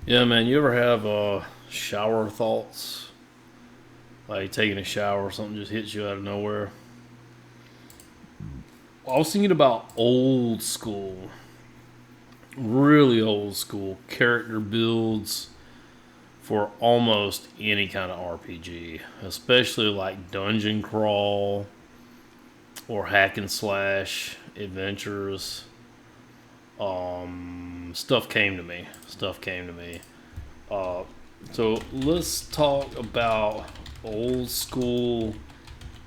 Yeah, man, you ever have shower thoughts? Like taking a shower or something just hits you out of nowhere? I was thinking about old school, really old school character builds for almost any kind of RPG, especially like dungeon crawl or hack and slash adventures. Stuff came to me. Stuff came to me. Uh, so let's talk about old school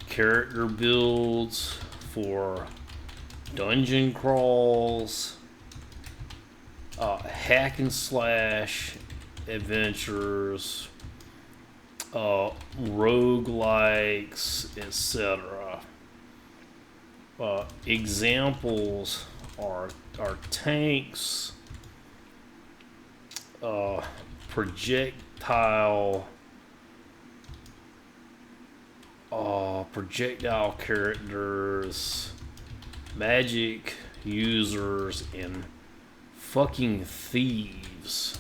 character builds for dungeon crawls, hack and slash adventures, roguelikes, etc. Examples are tanks, uh, projectile projectile characters, magic users, and fucking thieves.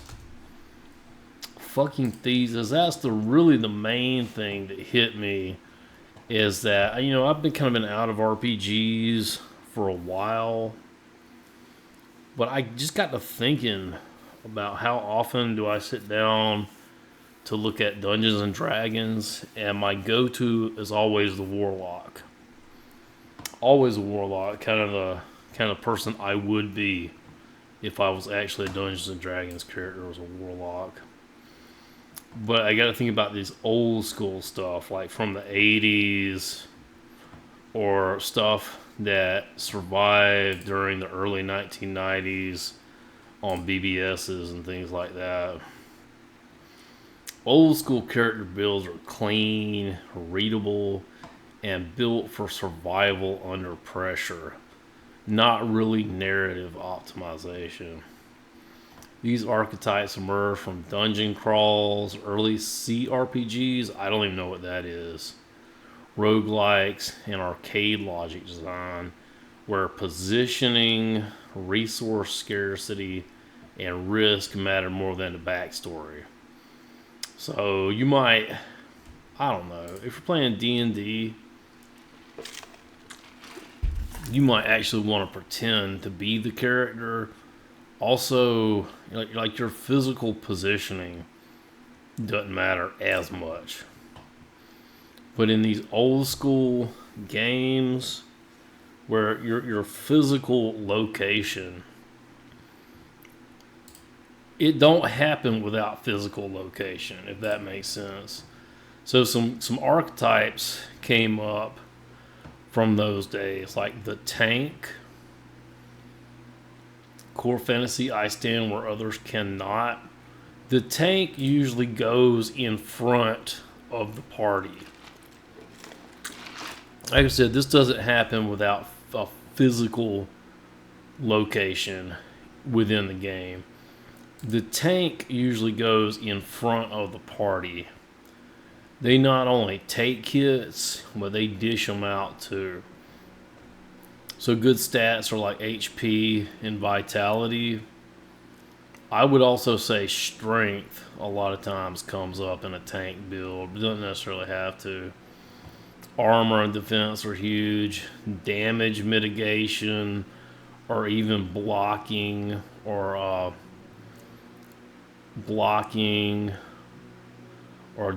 Fucking thieves is that's the really the main thing that hit me is that I've been kind of been out of RPGs for a while, but I just got to thinking about how often do I sit down to look at Dungeons and Dragons, and my go-to is always the Warlock. Always a Warlock, kind of the kind of person I would be if I was actually a Dungeons and Dragons character was a Warlock. But I got to think about these old school stuff, like from the '80s, or stuff that survived during the early 1990s on BBSs and things like that. Old school character builds are clean, readable, and built for survival under pressure, not really narrative optimization. These archetypes emerge from dungeon crawls, early CRPGs, I don't even know what that is, roguelikes, and arcade logic design, where positioning, resource scarcity, and risk matter more than the backstory. So you might, I don't know, if you're playing D&D, you might actually want to pretend to be the character. Also, like your physical positioning doesn't matter as much. But in these old school games where your physical location, it don't happen without physical location, if that makes sense. So some archetypes came up from those days, like the tank. Core fantasy, I stand where others cannot. The tank usually goes in front of the party. Like I said, this doesn't happen without a physical location within the game. The tank usually goes in front of the party. They not only take hits, but they dish them out too. So good stats are like HP and vitality. I would also say strength a lot of times comes up in a tank build. It doesn't necessarily have to. Armor and defense are huge. Damage mitigation, or even blocking or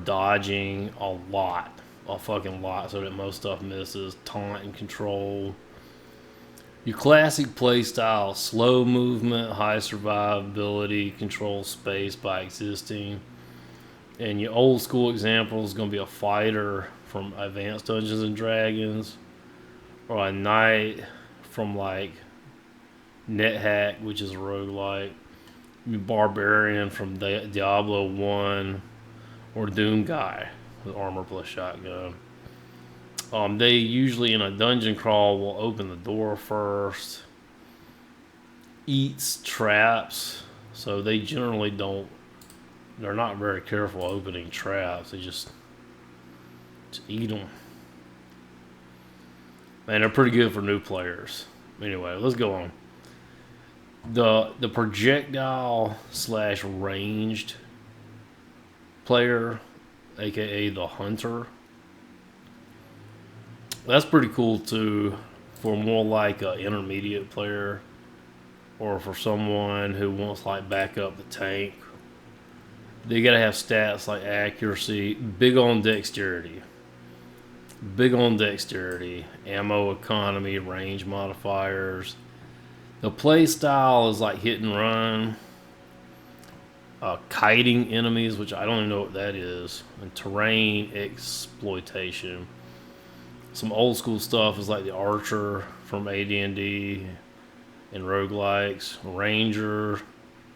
dodging a fucking lot, so that most stuff misses. Taunt and control. Your classic playstyle: slow movement, high survivability, control space by existing. And your old school example is going to be a fighter from Advanced Dungeons and Dragons, or a knight from like NetHack, which is a roguelike, barbarian from Diablo 1, or Doom Guy with armor plus shotgun. They usually in a dungeon crawl will open the door first, eats traps, so they generally don't. They're not very careful opening traps. They just eat them. And they're pretty good for new players. Anyway, let's go on. The projectile slash ranged player, aka the hunter, that's pretty cool too. For more like an intermediate player, or for someone who wants like back up the tank, they gotta have stats like accuracy, big on dexterity, ammo economy, range modifiers. The play style is like hit and run, kiting enemies, which I don't even know what that is, and terrain exploitation. Some old school stuff is like the archer from AD&D and roguelikes, ranger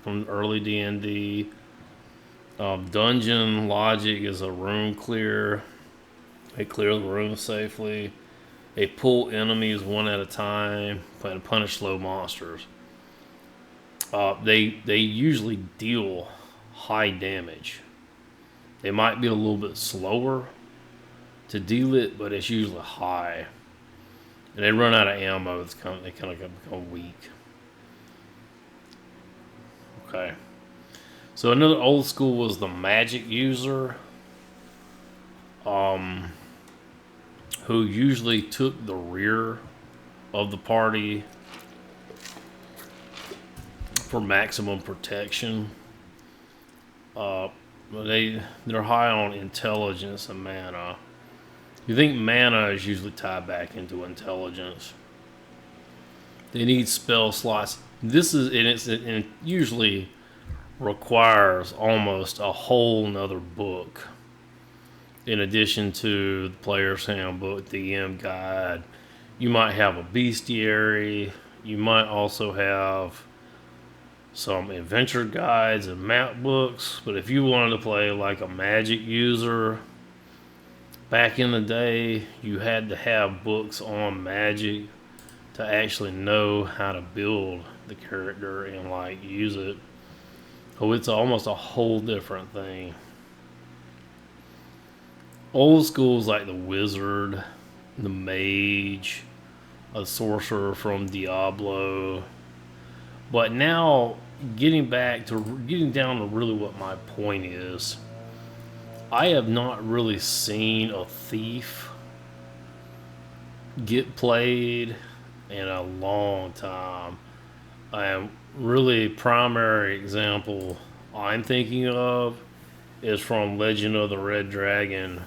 from early D&D. Dungeon logic is a room clear. They clear the room safely. They pull enemies one at a time and punish slow monsters. They usually deal high damage. They might be a little bit slower to deal it, but it's usually high. And they run out of ammo. They kind of become weak. Okay. So another old school was the magic user, who usually took the rear of the party for maximum protection. They're high on intelligence and mana. You think mana is usually tied back into intelligence. They need spell slots. It usually requires almost a whole nother book. In addition to the player's handbook, the DM guide, you might have a bestiary. You might also have some adventure guides and map books. But if you wanted to play like a magic user, back in the day, you had to have books on magic to actually know how to build the character and like use it. So it's almost a whole different thing. Old schools like the wizard, the mage, a sorcerer from Diablo. But now, getting down to really what my point is, I have not really seen a thief get played in a long time. Really primary example I'm thinking of is from Legend of the Red Dragon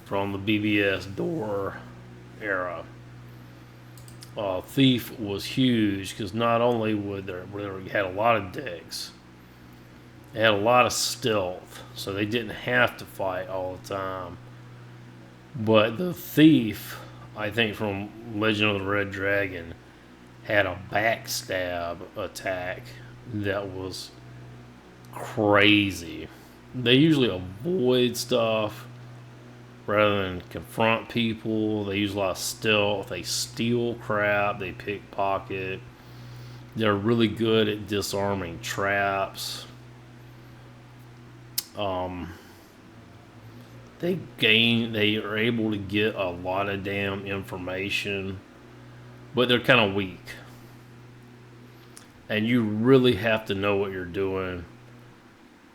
from the BBS Door era. Thief was huge because not only they had a lot of decks, they had a lot of stealth, so they didn't have to fight all the time. But the thief, I think from Legend of the Red Dragon, had a backstab attack that was crazy. They usually avoid stuff rather than confront people. They use a lot of stealth. They steal crap. They pickpocket. They're really good at disarming traps. They are able to get a lot of damn information, but they're kind of weak. And you really have to know what you're doing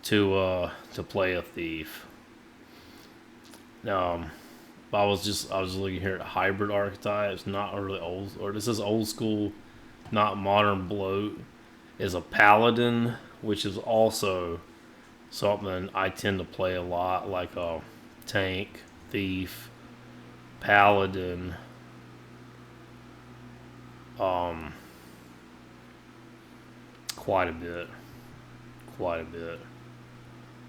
to play a thief. I was looking here at hybrid archetypes, not really old, or this is old school, not modern bloat, is a paladin, which is also something I tend to play a lot, like a tank, thief, paladin, quite a bit,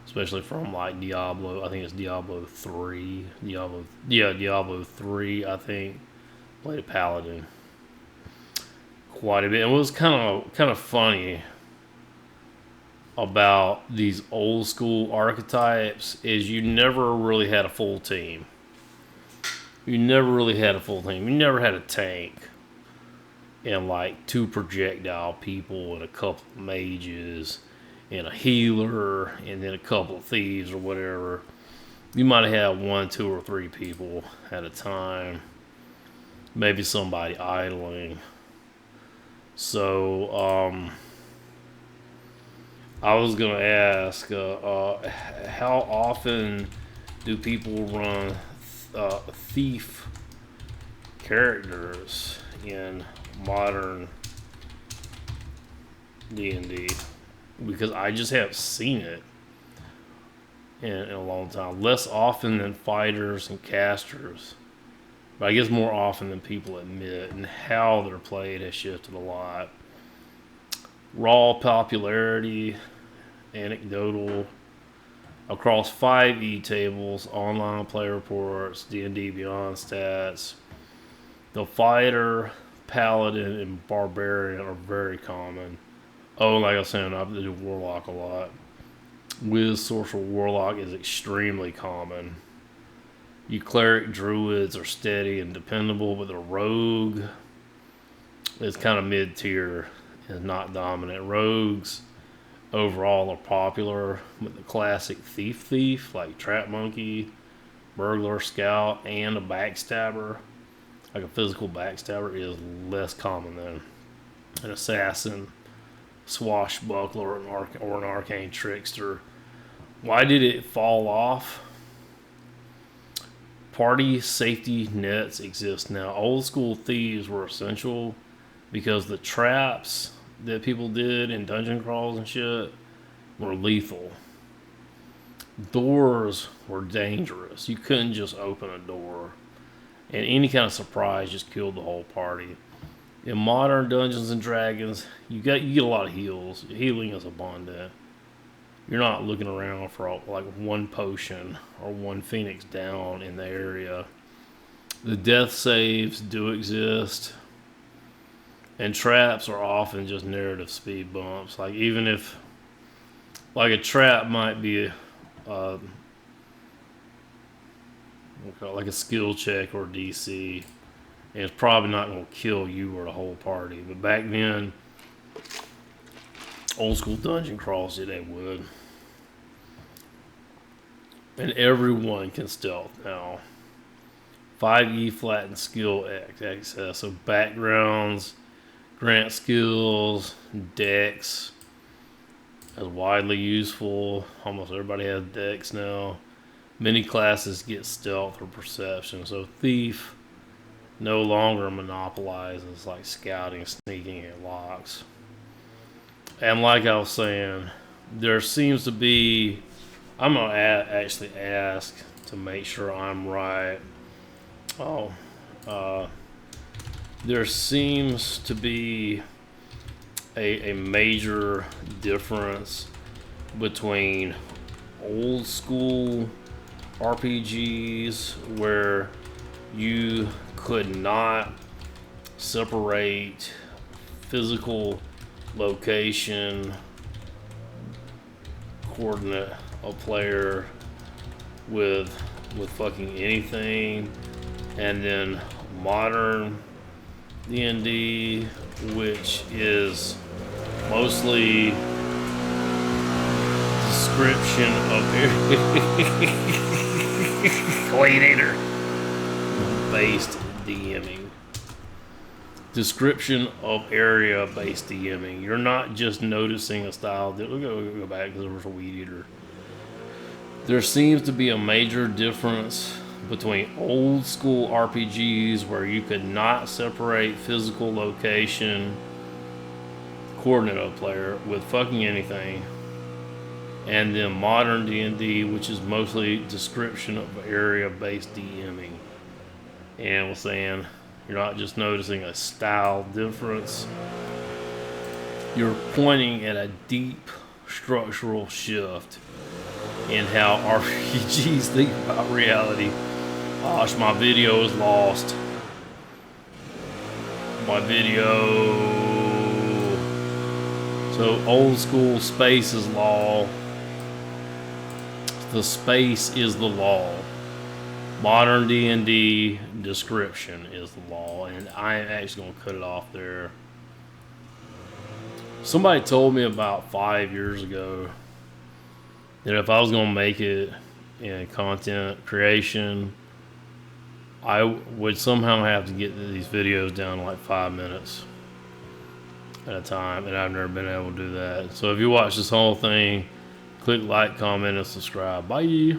especially from like Diablo. I think it's Diablo 3. Diablo 3, I think, played a paladin quite a bit. And it was kind of funny about these old school archetypes is you never really had a full team. You never had a tank and like 2 projectile people and a couple of mages and a healer and then a couple of thieves or whatever. You might have had 1, 2, or 3 people at a time. Maybe somebody idling. So I was gonna ask, how often do people run thief characters in modern D&D? Because I just haven't seen it in a long time. Less often than fighters and casters, but I guess more often than people admit. And how they're played has shifted a lot. Raw popularity, anecdotal, across 5e tables, online play reports, D&D Beyond stats. The fighter, paladin, and barbarian are very common. Oh, like I was saying, I do warlock a lot. Wiz, sorcerer, warlock is extremely common. You cleric, druids are steady and dependable, but the rogue is kind of mid-tier and not dominant. Rogues overall are popular, but the classic thief like trap monkey, burglar, scout, and a backstabber, like a physical backstabber, is less common than an assassin, swashbuckler, or an arcane trickster. Why did it fall off? Party safety nets exist now. Old school thieves were essential because the traps that people did in dungeon crawls and shit were lethal. Doors were dangerous. You couldn't just open a door, and any kind of surprise just killed the whole party. In modern Dungeons and Dragons, you get a lot of heals. Healing is abundant. You're not looking around for like one potion or one phoenix down in the area. The death saves do exist, and traps are often just narrative speed bumps. Like even if, like a trap might be like a skill check or DC, and it's probably not going to kill you or the whole party. But back then, old school dungeon crawls, they would. And everyone can stealth now. 5e flattened skill access. So backgrounds, grant skills, decks is widely useful. Almost everybody has decks now. Many classes get stealth or perception. So thief no longer monopolizes like scouting, sneaking, and locks. And like I was saying, there seems to be, I'm going to actually ask to make sure I'm right. There seems to be a major difference between old school RPGs where you could not separate physical location, coordinate a player with fucking anything, and then modern D&D, which is mostly description of coordinator based DMing. Description of area based DMing. You're not just noticing a style. We'll go back because there was a weed eater. There seems to be a major difference between old school RPGs where you could not separate physical location, coordinate of player with fucking anything, and then modern D&D, which is mostly description of area based DMing. And we're saying you're not just noticing a style difference, you're pointing at a deep structural shift in how RPGs think about reality. Gosh, my video is lost. My video. So old school space is law. The space is the law. Modern D&D description is the law, and I am actually going to cut it off there. Somebody told me about 5 years ago that if I was going to make it in content creation, I would somehow have to get these videos down to like 5 minutes. at a time, and I've never been able to do that. So if you watch this whole thing, click like, comment, and subscribe. Bye.